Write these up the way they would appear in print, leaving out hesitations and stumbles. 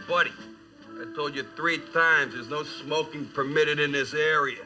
buddy. I told you 3 times there's no smoking permitted in this area.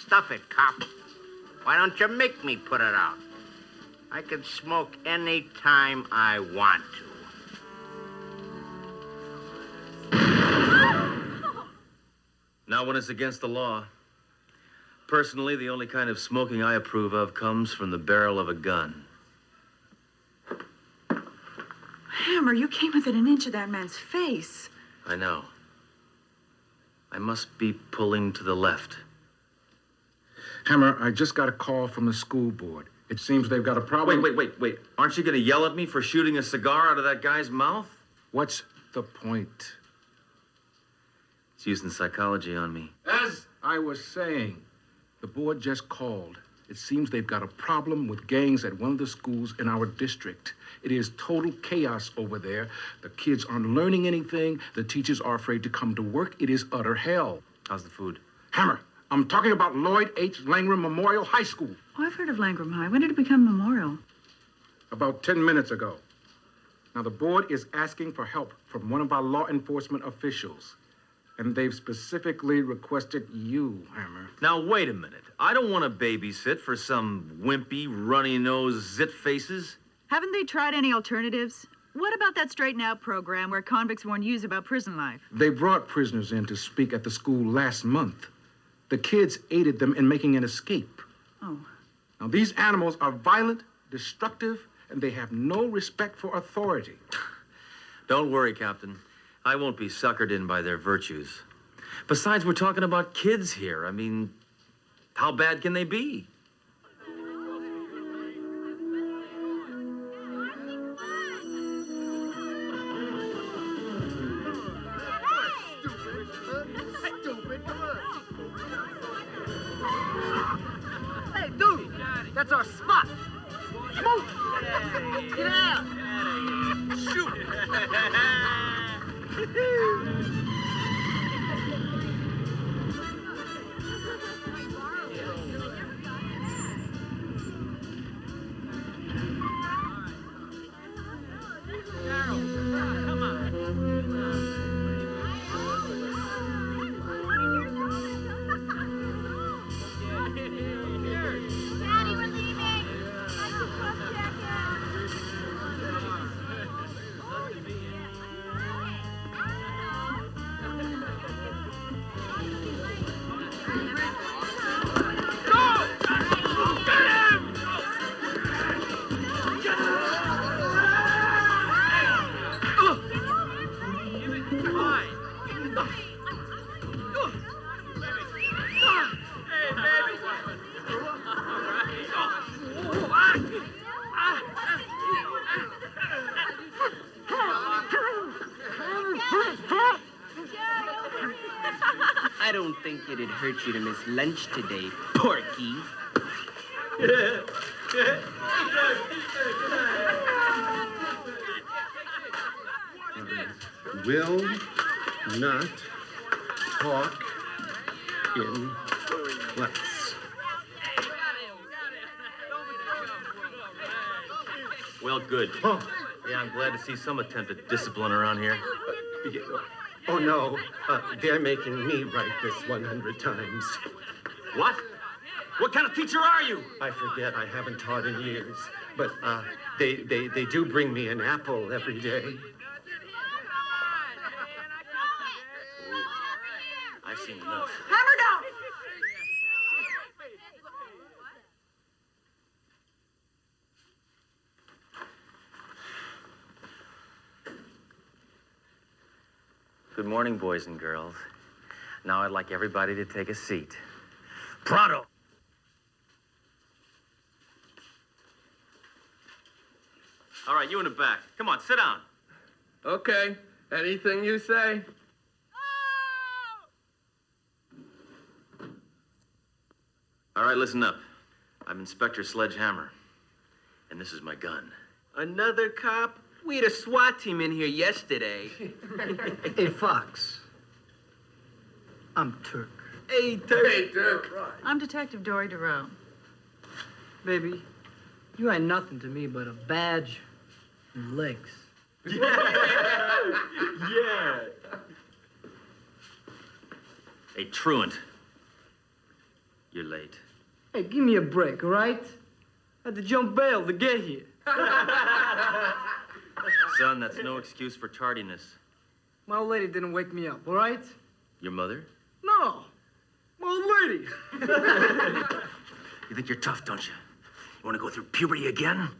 Stuff it, cop. Why don't you make me put it out? I can smoke any time I want to. Not when it's against the law. Personally, the only kind of smoking I approve of comes from the barrel of a gun. Hammer, you came within an inch of that man's face. I know. I must be pulling to the left. Hammer, I just got a call from the school board. It seems they've got a problem. Wait. Aren't you going to yell at me for shooting a cigar out of that guy's mouth? What's the point? It's using psychology on me. As I was saying, the board just called. It seems they've got a problem with gangs at one of the schools in our district. It is total chaos over there. The kids aren't learning anything. The teachers are afraid to come to work. It is utter hell. How's the food? Hammer, I'm talking about Lloyd H. Langram Memorial High School. Oh, I've heard of Langram High. When did it become Memorial? About 10 minutes ago. Now, the board is asking for help from one of our law enforcement officials. And they've specifically requested you, Hammer. Now, wait a minute. I don't want to babysit for some wimpy, runny-nosed zit faces. Haven't they tried any alternatives? What about that Straighten Out program where convicts warn youths about prison life? They brought prisoners in to speak at the school last month. The kids aided them in making an escape. Oh. Now, these animals are violent, destructive, and they have no respect for authority. Don't worry, Captain. I won't be suckered in by their virtues. Besides, we're talking about kids here. I mean, how bad can they be? Hey, dude, that's our spot. Move! Get out! Shoot! I don't think it'd hurt you to miss lunch today, Porky. Will not talk in class. Well, good. Oh. Yeah, I'm glad to see some attempt at discipline around here. Oh, no. They're making me write this 100 times. What? What kind of teacher are you? I forget. I haven't taught in years. But they do bring me an apple every day. I've seen enough. Hammer down! Good morning, boys and girls. Now I'd like everybody to take a seat. Pronto! All right, you in the back. Come on, sit down. Okay, anything you say. All right, listen up. I'm Inspector Sledgehammer, and this is my gun. Another cop? We had a SWAT team in here yesterday. Hey, Fox. I'm Turk. Hey, Turk. Hey, Turk. I'm Detective Dory DeRoe. Baby, you ain't nothing to me but a badge and legs. Yeah. Hey, Truant. You're late. Hey, give me a break, all right? I had to jump bail to get here. Son, that's no excuse for tardiness. My old lady didn't wake me up, all right? Your mother? No. My old lady. You think you're tough, don't you? You want to go through puberty again?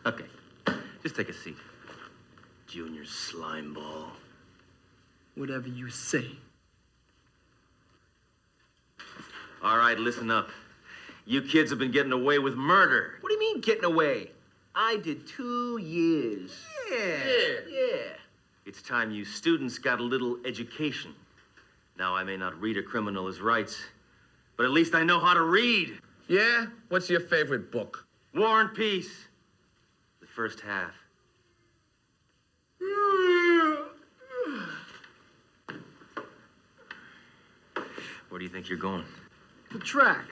Okay. Just take a seat. Junior slime ball. Whatever you say. All right, listen up. You kids have been getting away with murder. What do you mean getting away? I did 2 years. Yeah. It's time you students got a little education. Now, I may not read a criminal his rights, but at least I know how to read. Yeah? What's your favorite book? War and Peace. The first half. Where do you think you're going? The track.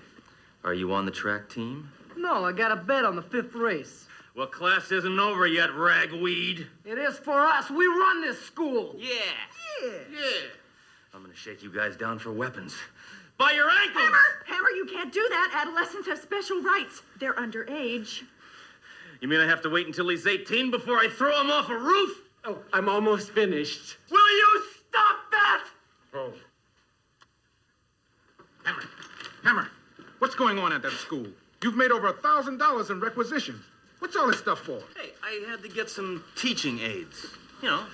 Are you on the track team? No, I got a bet on the 5th race. Well, class isn't over yet, ragweed. It is for us. We run this school. Yeah. I'm gonna shake you guys down for weapons. By your ankles! Hammer, you can't do that. Adolescents have special rights. They're underage. You mean I have to wait until he's 18 before I throw him off a roof? Oh, I'm almost finished. Will you stop that? Oh. Hammer, what's going on at that school? You've made over $1,000 in requisitions. What's all this stuff for? Hey, I had to get some teaching aids. You know.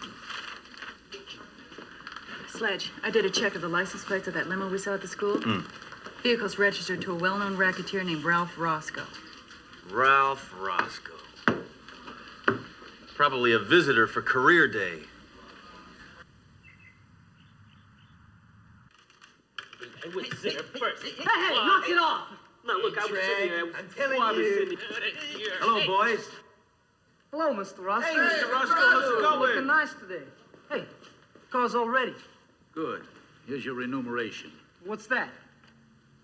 Sledge, I did a check of the license plates of that limo we saw at the school. Vehicle's registered to a well-known racketeer named Ralph Roscoe. Ralph Roscoe. Probably a visitor for career day. I was there first. Hey, knock it off. Now, look, I was sitting there. I'm telling you. Hello, boys. Hello, Mr. Roscoe. Hey, Mr. Roscoe, how's it going? Looking nice today. Hey, car's all ready. Good. Here's your remuneration. What's that?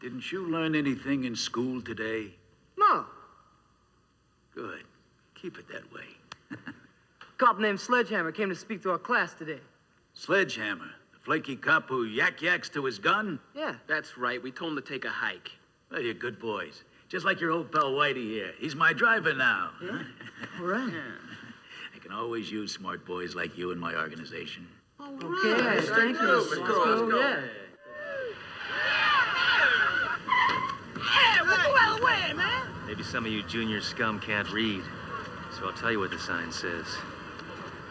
Didn't you learn anything in school today? No. Good. Keep it that way. Cop named Sledgehammer came to speak to our class today. Sledgehammer, the flaky cop who yaks to his gun? Yeah. That's right. We told him to take a hike. Well, you're good boys. Just like your old pal Whitey here. He's my driver now. Yeah. Huh? All right. I can always use smart boys like you in my organization. Okay, thank you, Mr. Roscoe. Yeah. Hey, well, go out of the way, man. Maybe some of you junior scum can't read. So I'll tell you what the sign says.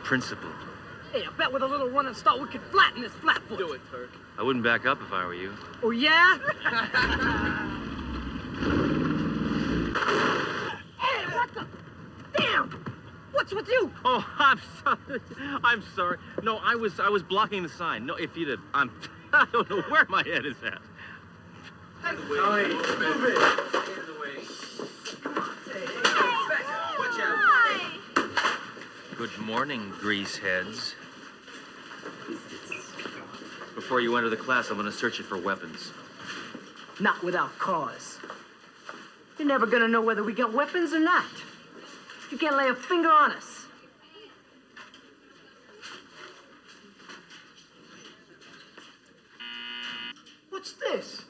Principal. Hey, I bet with a little run and start we could flatten this flatfoot. Do it, Turk. I wouldn't back up if I were you. Oh, yeah? Hey, what the? Damn! What's with you? Oh, I'm sorry. I'm sorry. No, I was blocking the sign. No, if you'd have, I don't know where my head is at. Good morning, grease heads. Before you enter the class, I'm going to search you for weapons. Not without cause. You're never gonna know whether we got weapons or not. You can't lay a finger on us. What's this?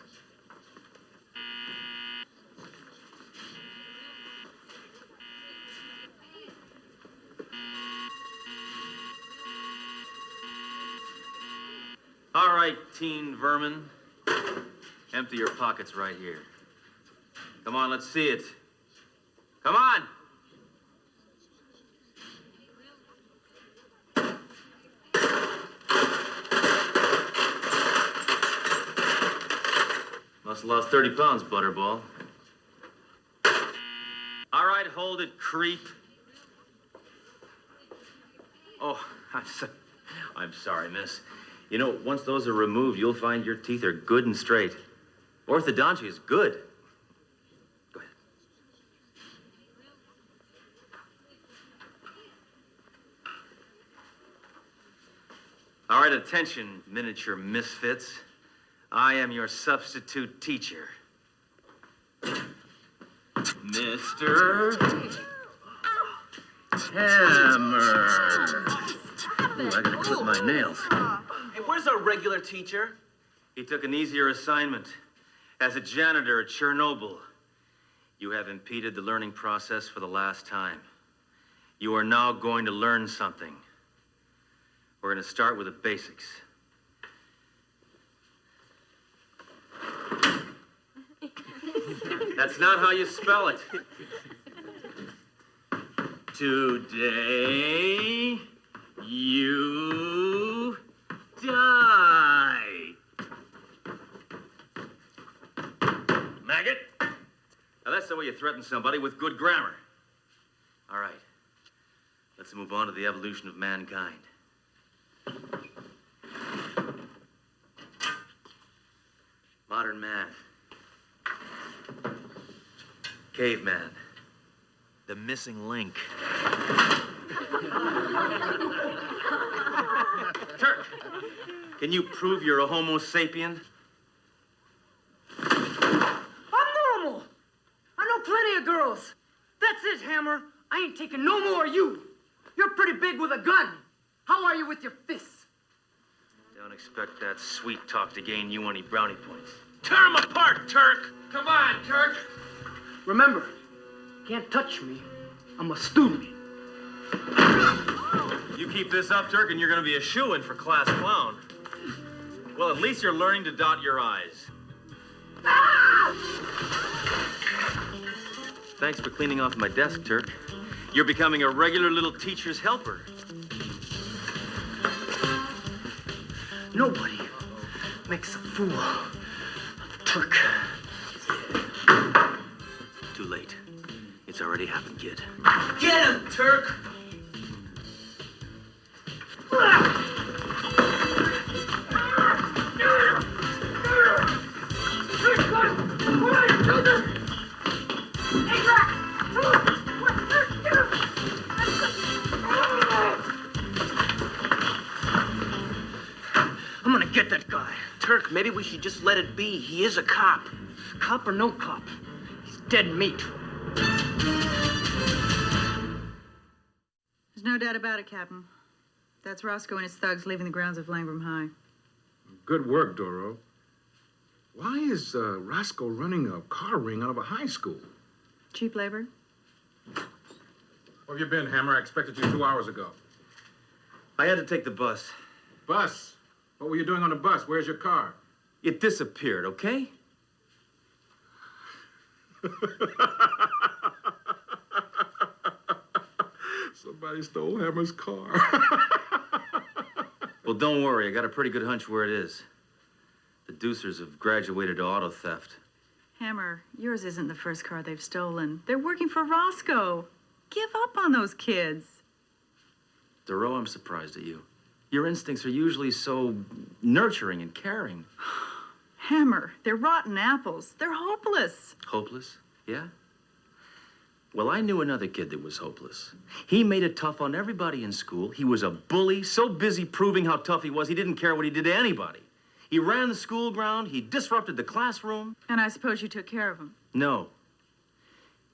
All right, teen vermin. Empty your pockets right here. Come on, let's see it. Come on! Must have lost 30 pounds, Butterball. All right, hold it, creep. Oh, I'm sorry, miss. You know, once those are removed, you'll find your teeth are good and straight. Orthodontia is good. Go ahead. All right, attention, miniature misfits. I am your substitute teacher. Mr. Hammer. Ooh, I gotta clip my nails. Hey, where's our regular teacher? He took an easier assignment. As a janitor at Chernobyl, you have impeded the learning process for the last time. You are now going to learn something. We're going to start with the basics. That's not how you spell it. Today, you die. Maggot. Now that's the way you threaten somebody with good grammar. All right. Let's move on to the evolution of mankind. Modern man. Caveman. The missing link. Turk, can you prove you're a Homo sapien? I'm normal. I know plenty of girls. That's it, Hammer. I ain't taking no more of you. You're pretty big with a gun. How are you with your fists? Don't expect that sweet talk to gain you any brownie points. Tear him apart, Turk! Come on, Turk. Remember, can't touch me. I'm a student. You keep this up, Turk, and you're gonna be a shoo-in for class clown. Well, at least you're learning to dot your I's. Thanks for cleaning off my desk, Turk. You're becoming a regular little teacher's helper. Nobody makes a fool of Turk. Too late. It's already happened, kid. Get him, Turk! I'm gonna get that guy. Turk, maybe we should just let it be. He is a cop. Cop or no cop, he's dead meat. There's no doubt about it, Captain. That's Roscoe and his thugs leaving the grounds of Langram High. Good work, Doro. Why is Roscoe running a car ring out of a high school? Cheap labor? Where have you been, Hammer? I expected you 2 hours ago. I had to take the bus. Bus? What were you doing on the bus? Where's your car? It disappeared, okay? Somebody stole Hammer's car. Well, don't worry. I got a pretty good hunch where it is. The Deucers have graduated to auto theft. Hammer, yours isn't the first car they've stolen. They're working for Roscoe. Give up on those kids. Doro, I'm surprised at you. Your instincts are usually so nurturing and caring. Hammer, they're rotten apples. They're hopeless. Hopeless? Yeah? Well, I knew another kid that was hopeless. He made it tough on everybody in school. He was a bully, so busy proving how tough he was, he didn't care what he did to anybody. He ran the school ground. He disrupted the classroom. And I suppose you took care of him. No.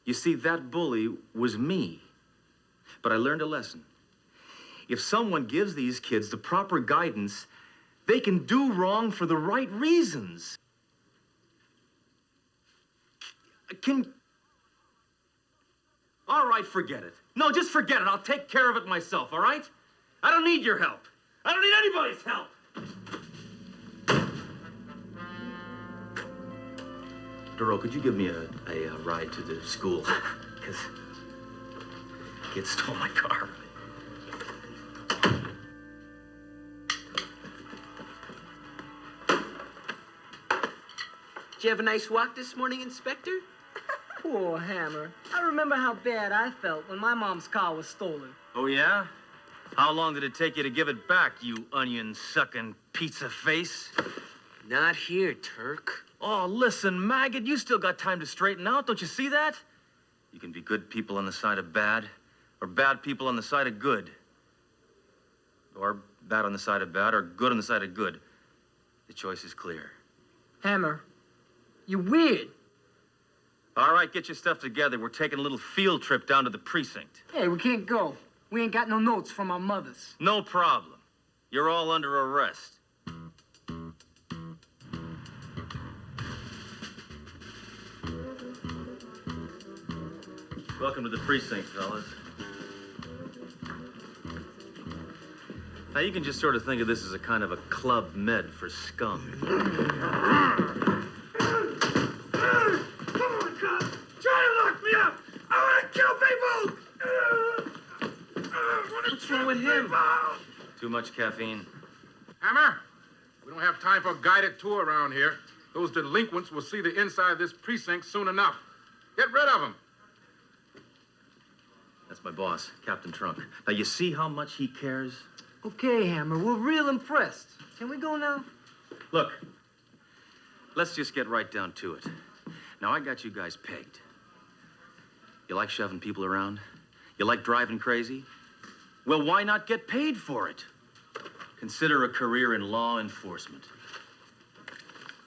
You see, that bully was me. But I learned a lesson. If someone gives these kids the proper guidance, they can do wrong for the right reasons. All right, forget it. No, just forget it. I'll take care of it myself, all right? I don't need your help. I don't need anybody's help. Doro, could you give me a ride to the school? Because kid stole my car. Did you have a nice walk this morning, Inspector? Poor Hammer. I remember how bad I felt when my mom's car was stolen. Oh, yeah? How long did it take you to give it back, you onion-sucking pizza face? Not here, Turk. Oh, listen, maggot, you still got time to straighten out. Don't you see that? You can be good people on the side of bad, or bad people on the side of good. Or bad on the side of bad, or good on the side of good. The choice is clear. Hammer, you're weird. All right, get your stuff together. We're taking a little field trip down to the precinct. Hey, we can't go. We ain't got no notes from our mothers. No problem. You're all under arrest. Welcome to the precinct, fellas. Now, you can just sort of think of this as a kind of a club med for scum. What's wrong with him? Too much caffeine. Hammer, we don't have time for a guided tour around here. Those delinquents will see the inside of this precinct soon enough. Get rid of them. That's my boss, Captain Trunk. Now, you see how much he cares? Okay, Hammer, we're real impressed. Can we go now? Look, let's just get right down to it. Now, I got you guys pegged. You like shoving people around? You like driving crazy? Well, why not get paid for it? Consider a career in law enforcement.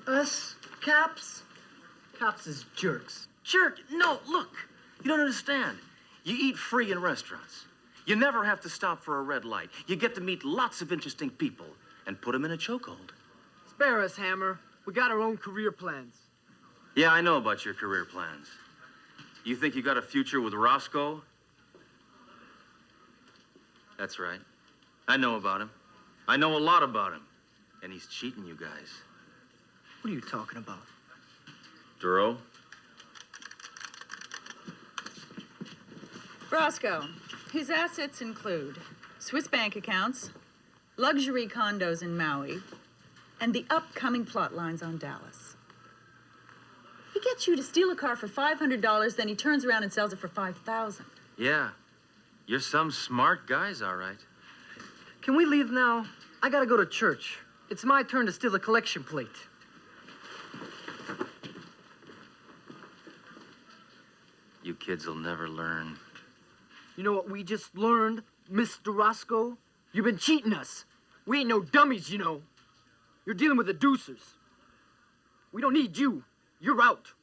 Us? Cops? Cops is jerks. Jerk? No, look. You don't understand. You eat free in restaurants. You never have to stop for a red light. You get to meet lots of interesting people and put them in a chokehold. Spare us, Hammer. We got our own career plans. Yeah, I know about your career plans. You think you got a future with Roscoe? That's right. I know about him. I know a lot about him. And he's cheating you guys. What are you talking about? Duro? Roscoe, his assets include Swiss bank accounts, luxury condos in Maui, and the upcoming plot lines on Dallas. He gets you to steal a car for $500, then he turns around and sells it for $5,000. Yeah. You're some smart guys, all right. Can we leave now? I gotta go to church. It's my turn to steal a collection plate. You kids will never learn. You know what we just learned, Mr. Roscoe? You've been cheating us. We ain't no dummies, you know. You're dealing with the deucers. We don't need you. You're out.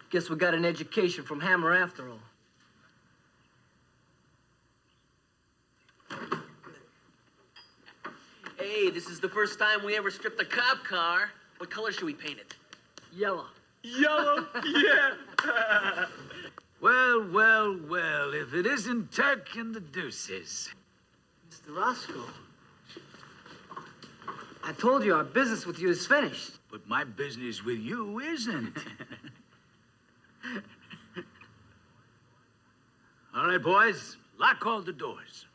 Guess we got an education from Hammer after all. Hey, this is the first time we ever stripped a cop car. What color should we paint it? Yellow. Yellow? Yeah. Well, well, well, if it isn't Turk and the Deuces. Mr. Roscoe, I told you our business with you is finished. But my business with you isn't. All right, boys, lock all the doors.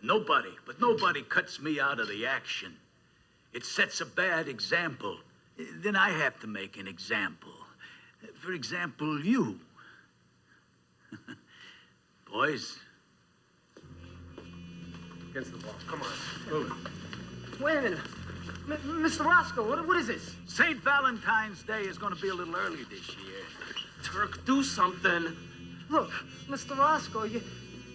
Nobody cuts me out of the action. It sets a bad example. Then I have to make an example. For example, you. Boys. Against the wall. Come on. Move it. Wait a minute. Mr. Roscoe, what is this? St. Valentine's Day is going to be a little early this year. Turk, do something. Look, Mr. Roscoe,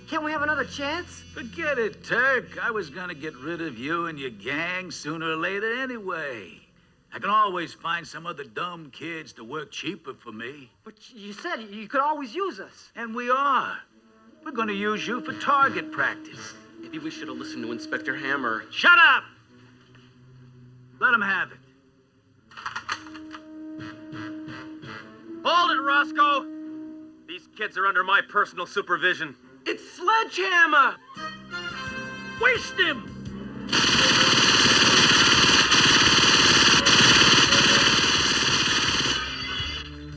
can't we have another chance? Forget it, Turk. I was going to get rid of you and your gang sooner or later anyway. I can always find some other dumb kids to work cheaper for me. But you said you could always use us. And we are. We're going to use you for target practice. Maybe we should have listened to Inspector Hammer. Shut up! Let him have it. Hold it, Roscoe! These kids are under my personal supervision. It's Sledgehammer! Waste him!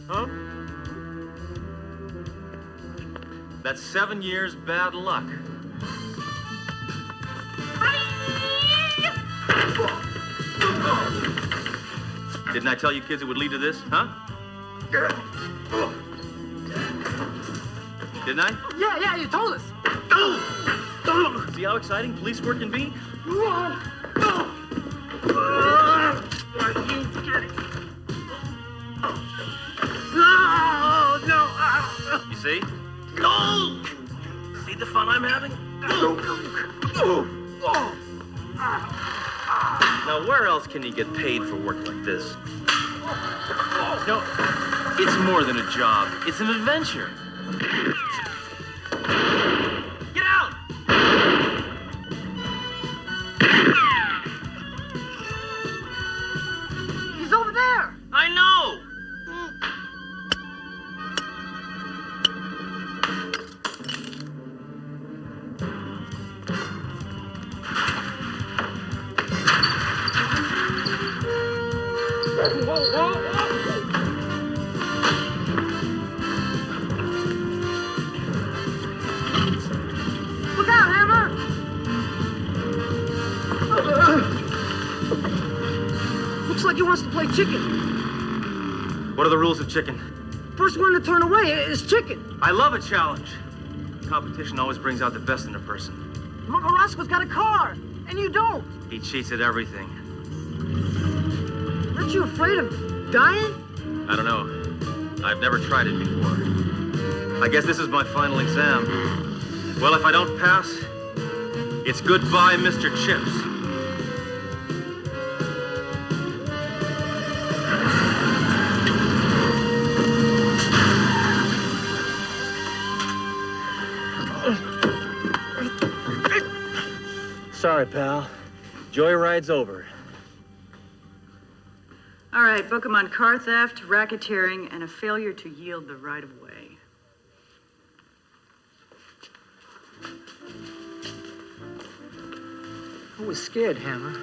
Huh? That's 7 years bad luck. Didn't I tell you kids it would lead to this, huh? Didn't I? Yeah, you told us. See how exciting police work can be? You see? No! See the fun I'm having? Now, where else can you get paid for work like this? No, it's more than a job. It's an adventure. Get out! He's over there! I know! Look out, Hammer! Looks like he wants to play chicken. What are the rules of chicken? First one to turn away is chicken. I love a challenge. Competition always brings out the best in a person. Look, Roscoe's got a car, and you don't. He cheats at everything. Aren't you afraid of dying? I don't know. I've never tried it before. I guess this is my final exam. Well, if I don't pass, it's goodbye, Mr. Chips. Sorry, pal. Joyride's over. All right, book him on car theft, racketeering, and a failure to yield the right of way. I was scared, Hammer.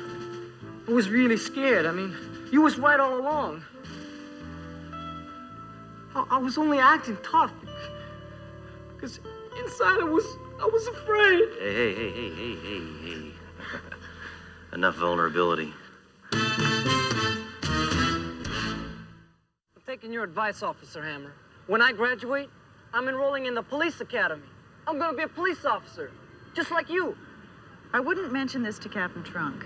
I was really scared. I mean, you was right all along. I was only acting tough because inside I was afraid. Hey. Enough vulnerability. I'm taking your advice, Officer Hammer. When I graduate, I'm enrolling in the police academy. I'm gonna be a police officer, just like you. I wouldn't mention this to Captain Trunk.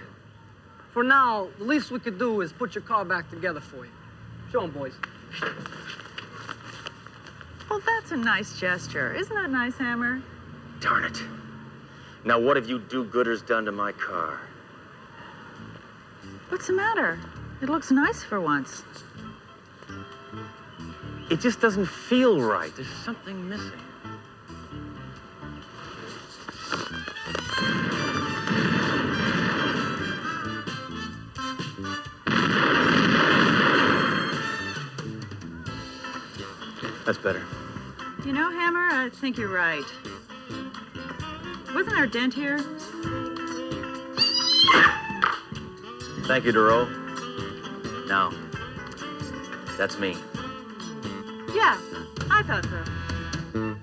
For now, the least we could do is put your car back together for you. Show 'em, boys. Well, that's a nice gesture. Isn't that nice, Hammer? Darn it. Now what have you do-gooders done to my car? What's the matter? It looks nice for once. It just doesn't feel right. There's something missing. That's better. You know, Hammer, I think you're right. Wasn't there a dent here? Thank you, Duro. Now, that's me. Yeah, I thought so.